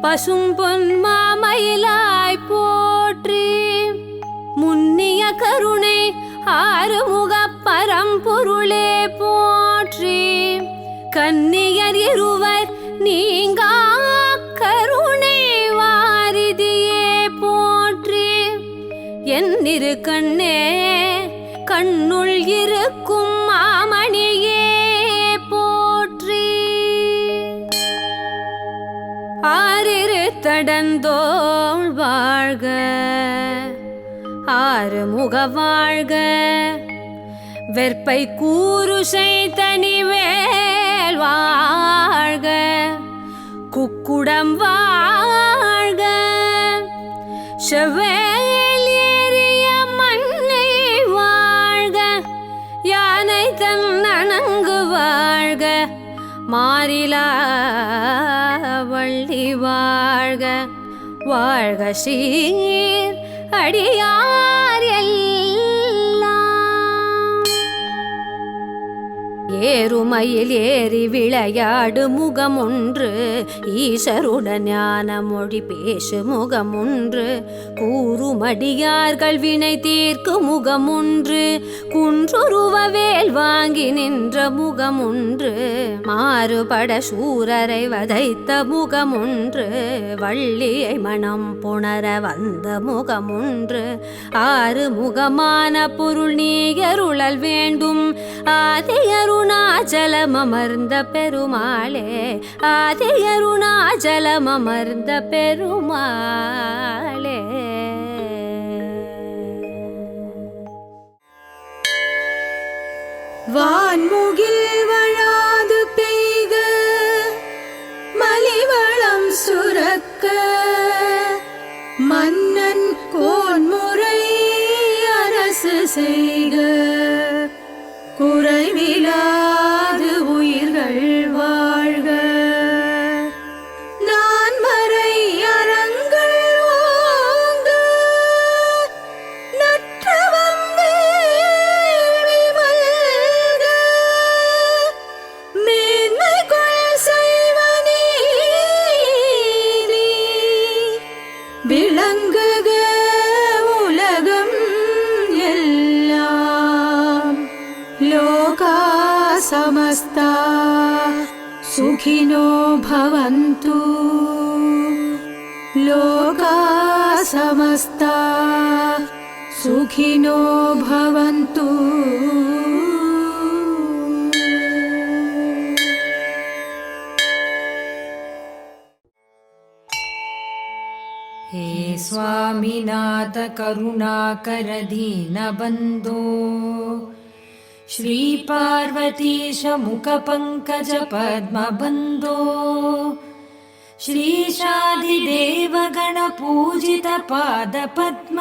பசும்பொன் மாமயிலாய் போற்றி. முன்னிய கருணை ஆறுமுக பரம்பொருளே போற்றி. கன்னியர் இருவர் நீங்கா கருணை வாரிதியே போற்றி. என்னிரு கண்ணே கண்ணுள் இருக்கும் மாமணியே போற்றி. ஆறிரு தடந்தோள் வாழ்க, ஆறுமுக வாழ்க. வெற்பை கூறுசை தனிவேல் வாழ்க, குக்குடம் வாழ்க. செவ்வேல் ஏறிய மண்ணை வாழ்க, யானை தன் அணங்கு வாழ்க. மாறிலா வள்ளி வாழ்க, வாழ்க சீர் அடியார் எல்லாம். ஏறுமயில் ஏறி விளையாடு முகம் ஒன்று, ஈசருடன் ஞான மொழி பேசு முகம் ஒன்று. கூறுமடியார்கள் வினை தீர்க்கு முகம் ஒன்று, குன்றுருவ வேல் வாங்கி நின்ற முகம் ஒன்று. மாறுபட சூரரை வதைத்த முகம் ஒன்று, வள்ளியை மனம் புணர வந்த முகம் ஒன்று. ஆறு முகமான பொருள் நீயருளல் வேண்டும், ஆதியருணாச்சலம் அமர்ந்த பெருமாளே. ஆதியருணாச்சலம் அமர்ந்த பெருமாளே. வான்முகில் வழாது பெய்க, மலிவளம் சுரக்க. மன்னன் கோன்முறை அரசு செய்க, குறைவிலாது உயிர்கள் வாழ்க. நான்மறை அறங்கள் ஓங்க, நற்றவம் வேள்வி மல்க. மேன்மைகொள் செய்வ நீதி, விளங்குக உலகம் எல்லாம். லோகா சமஸ்தா சுகினோ பவந்து, லோகா சமஸ்தா சுகினோ பவந்து. हे स्वामिनाथ करुणाकर दीनबन्धो, श्रीपार्वतीश मुखपङ्कज पद्मबन्धो. श्रीशादिदेवगणपूजित पादपद्म,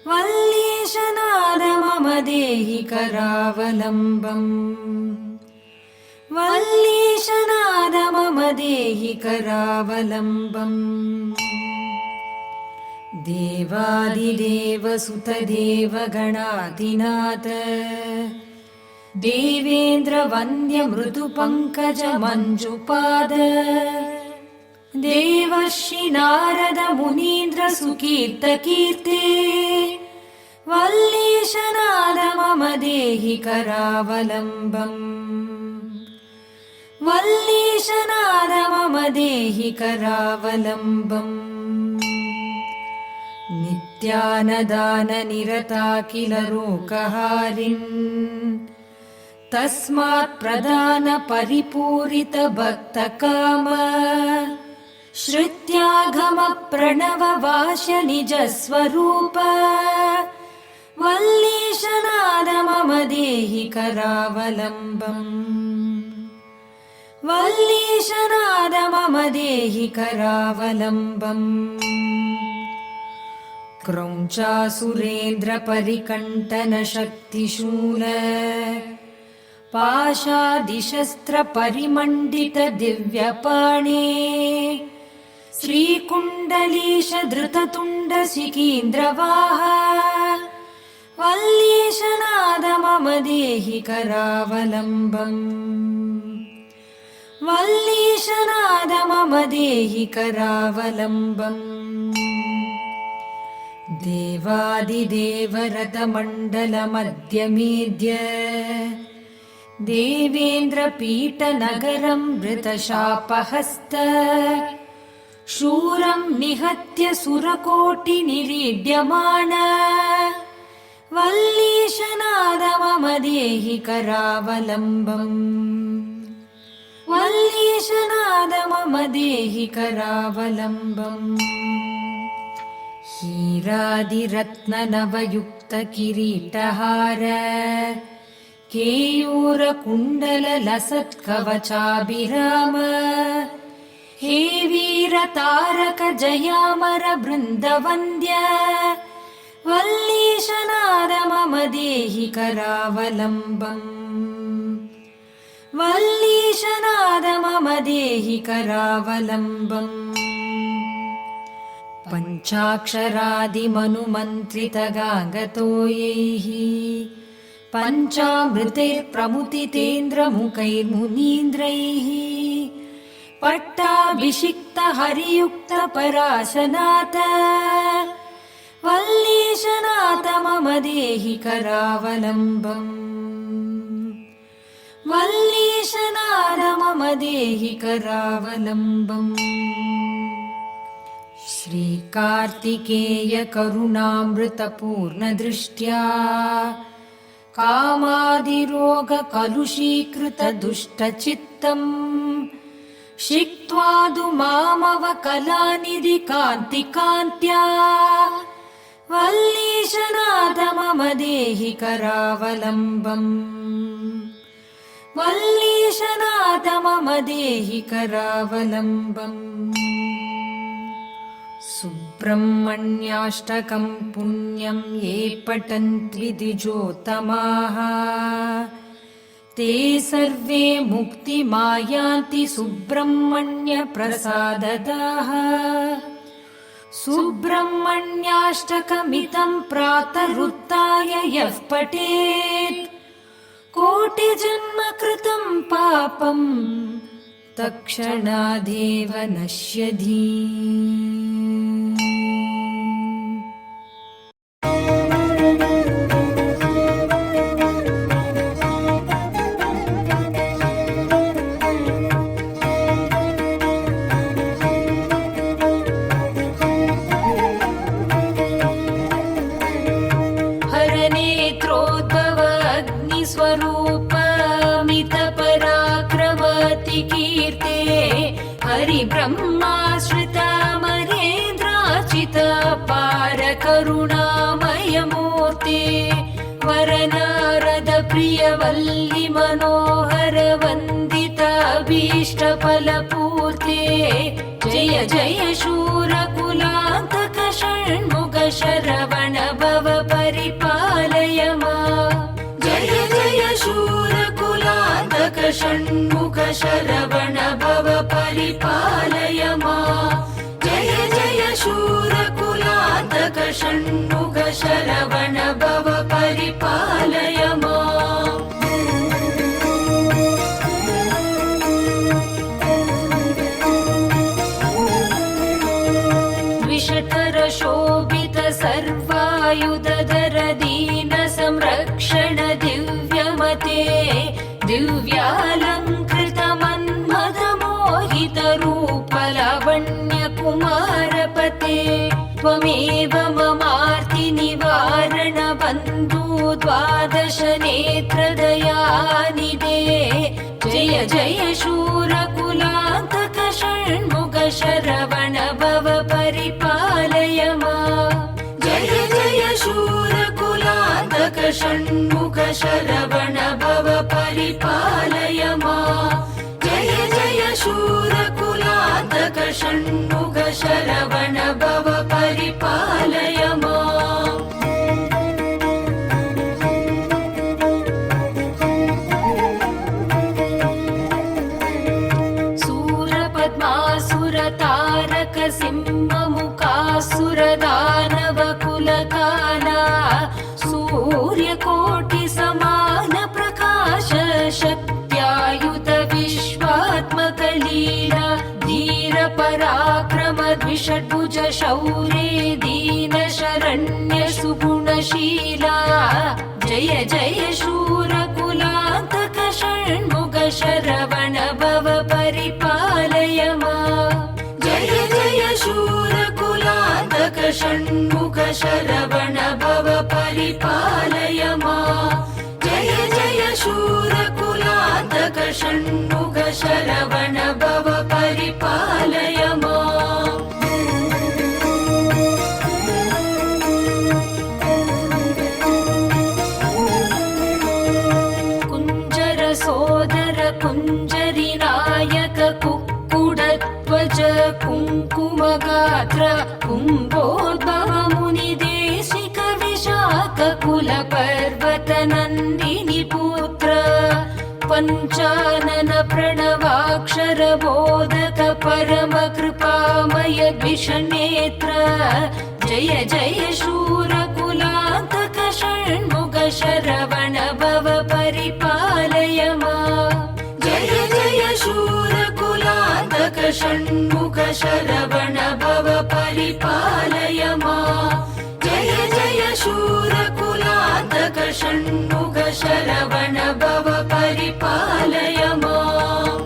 वल्लीशनाद मम देहि करावलम्बम्. वल्लीशनाद मम देहि करावलम्बम्. देवादिदेव सुतदेव गणाधिनाथ, देवेन्द्र वन्द्य मृदुपङ्कज मञ्जुपाद. देवर्षि नारद मुनीन्द्र सुकीर्त कीर्ते, वल्लीशनाद मम देहि करावलम्बम्. वल्लीशनाद मम देहि करावलम्बम्. नित्यानदान निरताखिल रोगहारिन्, तस्मात् प्रदान परिपूरित भक्तकाम. श्रुत्यागम प्रणव वास्य निज स्वरूप, वल्लीशनाद मम देहि करावलम्बम्. वल्लीशनाद मम देहि करावलम्बम्. क्रौञ्चासुरेन्द्र परिकण्टन शक्तिशूल, पाशादिशस्त्र परिमण्डित दिव्यपाणे. श्रीकुण्डलीश धृततुण्ड सिकीन्द्रवाह, वल्लीशनाद मम देहि करावलम्बम्. वल्लीशनाद मम मम देहि करावलम्बम् देवादिदेवरथमण्डलमध्यमेद्य देवेन्द्रपीठनगरं मृतशापहस्त शूरं निहत्य सुरकोटिनिरीड्यमान वल्लीशनाद मम देहि करावलम्बम् वल्लीशनाद मम देहि करावलम्बम् हीरादिरत्ननवयुक्तकिरीटहार केयूरकुण्डललसत्कवचाभिराम हे वीरतारक जयामर बृन्दवन्द्य वल्लीशनाद मम देहि करावलम्बम् वल्लीशनाद मम देहि करावलम्बम् पञ्चाक्षरादिमनुमन्त्रितगाङ्गतो यैः पञ्चामृतैर्प्रमुदितेन्द्रमुखैर्मुनीन्द्रैः पट्टाभिषिक्तहरियुक्तपराशनाथ वल्लीशनाथ मम देहि करावलम्बम् वल्लीशनाथ मम देहि करावलम्बम् श्रीकार्तिकेय करुणामृतपूर्णदृष्ट्या कामादिरोगकलुषीकृतदुष्टचित्तम् शिक्त्वादु मामवकलानिधि कान्तिकान्त्या वल्लीशनाथ मम देहि करावलम्बम् वल्लीशनाथ मम देहि करावलम्बम् सुब्रह्मण्याष्टकं पुण्यं ये पठन्त्विद्विजोत्तमाः ते सर्वे मुक्तिमायान्ति सुब्रह्मण्यप्रसादतः सुब्रह्मण्याष्टकमितं प्रातरुत्थाय यः पठेत् कोटिजन्मकृतं पापं तत्क्षणादेव नश्यति। हरनेत्रोद्भव अग्निस्वरूपमितपराक्रमति कीर्ते हरिब्रह्माश्रितमरेन्द्राचित पारकरुणामयमूर्ते वरनारद प्रियवल्लि मनोहर वन्दित अभीष्टफलपूर्ते जय जय शूरकुलान्तक षण्मुख शरवण भव परिपालय माम् जय जय शूरकुलान्तक षण्मुख शरवण भव परिपालय माम् जय जय शूरकुलान्तक षण्मुख शरवण भव परिपालय माम् विषकर शोभित सर्वायुधधर दीन संरक्षण दिव्यमते दिव्यालङ्कृत मन्मथ मोहित रूप लावण्य कुमारपते त्वमेव ममार्ति निवारण बन्धु द्वादश नेत्र दयानिधे जय जय शूरकुलान्तक षण्मुख शरवण भव परिपालय माम् जय जय शूरकुलान्तक षण्मुख शरवण भव परिपालय माम् जय जय शूरकुलान्तक षण्मुख शरवण भव परिपालय माम् सूरपद्मासुरतारक सिंहमुखासुरदानवकुलकाला सूर्यकोटि समान प्रकाश शक्त्यायुत विश्वात्मक लीला धीर पराक्रम द्विषड्भुज शौर्ये दीन शरण्य सुगुणशीला जय जय शूरकुलान्तक षण्मुख शरवण भव परिपालय माम् जय जय शूरकुलान्तक षण्मुख शरवण भव परिपालय माम् जय जय शूरकुलान्तक षण्मुख शरवण भव परिपालय माम् कुञ्जर सोदर कुञ्जरि नायक कुक्कुडध्वज कुङ्कुमगात्र कुम्भोद्भव मुनिदेशिक विशाख कुल पर्वत नन्दिनि पुत्र पञ्चानन प्रणवाक्षर बोधक परम कृपामय द्विषनेत्र जय जय शूरकुलान्तक षण्मुख शरवण भव परिपालय माम् जय जय शूरकुलान्तक षण्मुख शरवण भव परिपालय माम् जय जय शूरकुलान्तक षण्मुख शरवण भव परिपालय माम्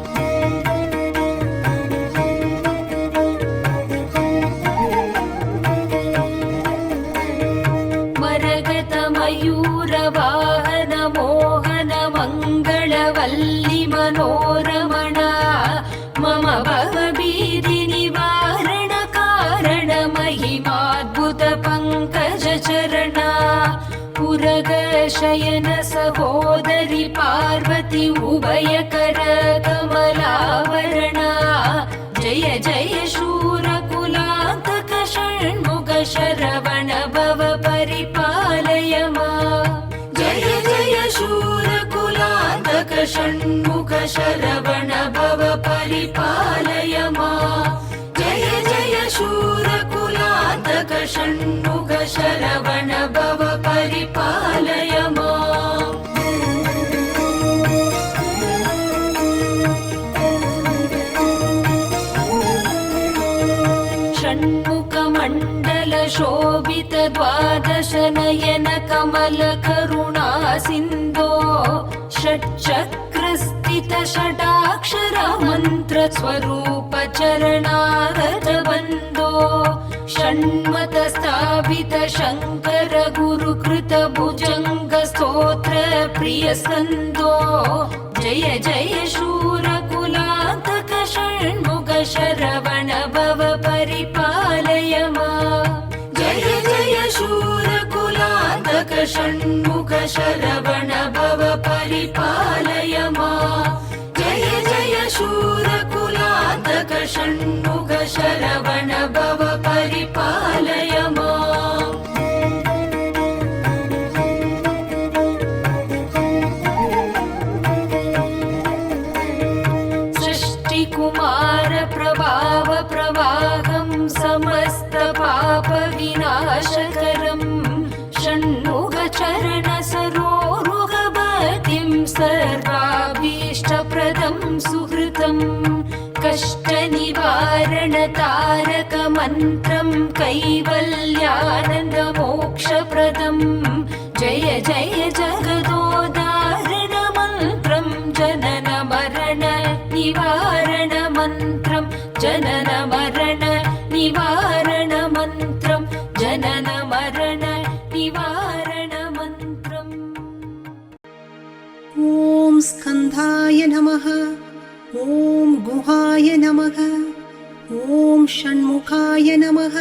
मरगत मयूर वाहन मोहन मंगल वल्ली मनोरमण मम भवभीति निवारण कारण महिमाद्भुत पंकज चरण पुरग शयन सहोदरि पार्वती उभयकर कमलावरण जय जय शूरकुलान्तक षण्मुख शरवण भव परिपालय माम् जय जय शूरकुलान्तक षण्मुख शरवण भव परिपालय माम् जय जय शूरकुलान्तक षण्मुख शरवण भव परिपालय माम् षण्मुख मण्डल शोभित द्वादश नयन कमल करुणा सिन्धो षट्चक्र स्थित षडाक्षर मन्त्र स्वरूप चरणागत बन्धो षण्मत स्थापित शङ्कर गुरुकृत भुजङ्ग स्तोत्र प्रिय स्कन्दो जय जय शूरकुलान्तक षण्मुख शरवण भव परिपालय माम् जय जय शूरकुलान्तक षण्मुख शरवण भव परिपालय माम् जय जय शूरकुलान्तक षण्मुख शरवण भव परिपालय माम् सृष्टिकुमार प्रभाव प्रवाहं समस्त पाप विनाशकरं षण्मुख चरण सरोरुगभक्तिं सर्वाभीष्टप्रदं सुहृतं कष्ट निवारण तारक मन्त्रं कैवल्यानन्द मोक्षप्रदं जय जय जगदोदाहरण मन्त्रं जनन मरण निवारण मन्त्रं जनन मरण निवारण मन्त्रं जनन मरण निवारण मन्त्रम् ॐ स्कन्धाय नमः ॐ गुहाय नमः ॐ षण्मुखाय नमः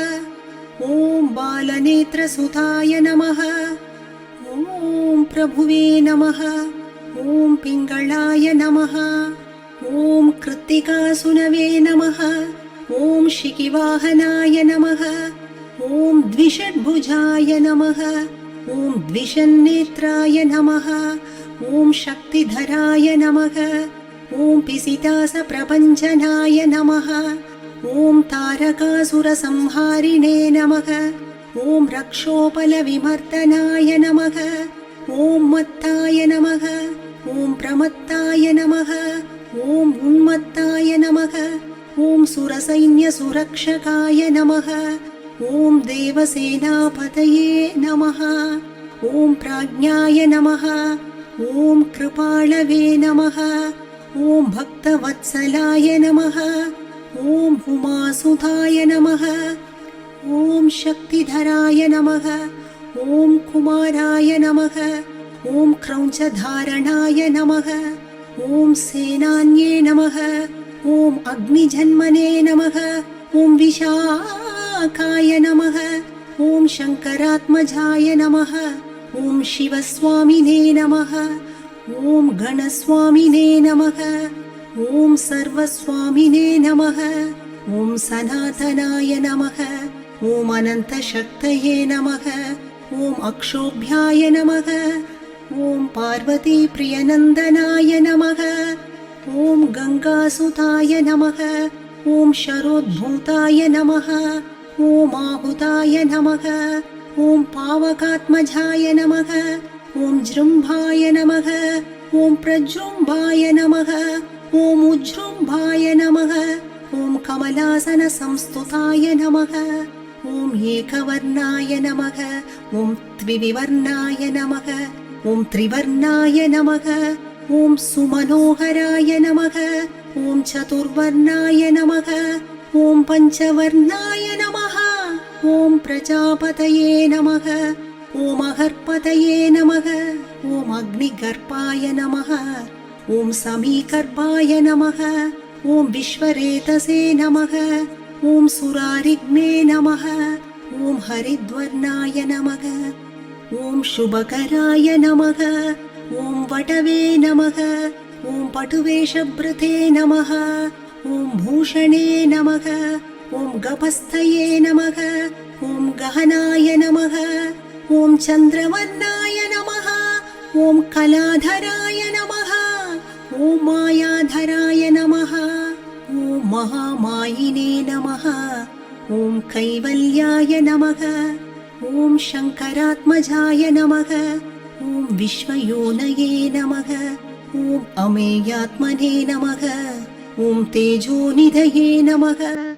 ॐ बालनेत्रसुताय नमः ॐ प्रभुवे नमः ॐ पिङ्गळाय नमः ॐ कृत्तिकासुनवे नमः ॐ शिखिवाहनाय नमः ॐ द्विषड्भुजाय नमः ॐ द्विषन्नेत्राय नमः ॐ शक्तिधराय नमः ॐ पिसितासप्रपञ्चनाय नमः ॐ तारकासुरसंहारिणे नमः ॐ रक्षोपलविमर्दनाय नमः ॐ मत्ताय नमः ॐ प्रमत्ताय नमः ॐ उन्मत्ताय नमः ॐ ॐ सुरसैन्यसुरक्षकाय नमः ॐ देवसेनापतये नमः ॐ प्राज्ञाय नमः ॐ कृपाळवे नमः ॐ भक्तवत्सलाय नमः ॐ उमासुताय नमः ॐ शक्तिधराय नमः ॐ कुमाराय नमः ॐ क्रौञ्चधारणाय नमः ॐ सेनान्ये नमः ॐ अग्निजन्मने नमः ॐ विशाखाय नमः ॐ शङ्करात्मजाय नमः ॐ शिवस्वामिने नमः ॐ गणस्वामिने नमः ॐ सर्वस्वामिने नमः ॐ सनातनाय नमः ॐ अनन्तशक्तये नमः ॐ अक्षोभ्याय नमः ॐ पार्वतीप्रियनन्दनाय नमः ॐ गङ्गासुताय नमः ॐ शरोद्भूताय नमः ॐ आहुताय नमः ॐ पावकात्मजाय नमः ॐ जृम्भाय नमः ॐ प्रजृम्भाय नमः ॐ उज्जृम्भाय नमः ॐ कमलासनसंस्तुताय नमः ॐ एकवर्णाय नमः ॐ द्विविवर्णाय नमः ॐ त्रिवर्णाय नमः ॐ सुमनोहराय नमः ॐ चतुर्वर्णाय नमः ॐ पञ्चवर्णाय नमः ॐ प्रजापतये नमः ॐ अहर्पतये नमः ॐ अग्निगर्भाय नमः ॐ समीकर्भाय नमः ॐ विश्वरेतसे नमः ॐ सुरारिग्ने नमः ॐ हरिद्वर्णाय नमः ॐ शुभकराय नमः ॐ वटवे नमः ॐ पटुवेशभृते नमः ॐ भूषणे नमः ॐ गपस्थये नमः ॐ गहनाय नमः ॐ चन्द्रवर्णाय नमः ॐ कलाधराय नमः ॐ मायाधराय नमः ॐ महामायिने नमः ॐ कैवल्याय नमः ॐ शङ्करात्मजाय नमः ॐ विश्वयोनये नमः ॐ अमेयात्मने नमः ॐ तेजोनिधये नमः।